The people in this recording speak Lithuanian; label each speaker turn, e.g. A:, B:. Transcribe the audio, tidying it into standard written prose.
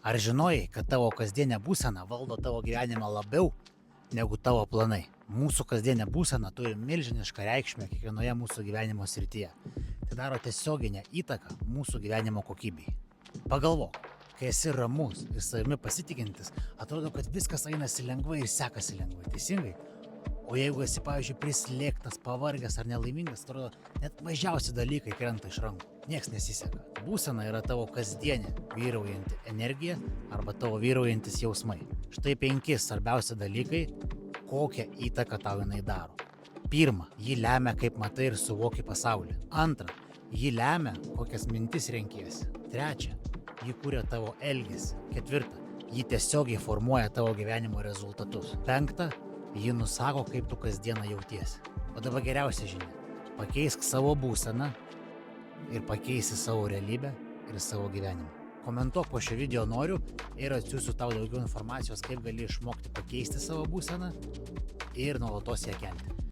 A: Ar žinojai, kad tavo kasdienė būsena valdo tavo gyvenimą labiau negu tavo planai? Mūsų kasdienė būsena turi milžinišką reikšmę kiekvienoje mūsų gyvenimo srityje. Tai daro tiesioginę įtaką mūsų gyvenimo kokybei. Pagalvok, kai esi ramus ir savimi pasitikintis, atrodo, kad viskas einasi lengvai ir sekasi lengvai, teisingai? O jeigu esi, pavyzdžiui, prislėgtas, pavargęs ar nelaimingas, atrodo, net mažiausi dalykai krenta iš rankų. Nieks nesiseka. Būsena yra tavo kasdienė vyraujanti energija arba tavo vyraujantis jausmai. Štai 5 svarbiausi dalykai, kokią įtaką tau jinai daro. Pirma, ji lemia, kaip matai ir suvoki pasaulį. Antra, ji lemia, kokias mintis renkiesi. Trečia, ji kuria tavo elgesį. Ketvirta, ji tiesiogiai formuoja tavo gyvenimo rezultatus. Penkta, ji nusako, kaip tu kasdieną jautiesi. O dabar geriausia žinia. Pakeisk savo būseną ir pakeisi savo realybę ir savo gyvenimą. Komentuok po šio video noriu ir atsiųsiu tau daugiau informacijos, kaip gali išmokti pakeisti savo būseną ir nuolatos ją kelti.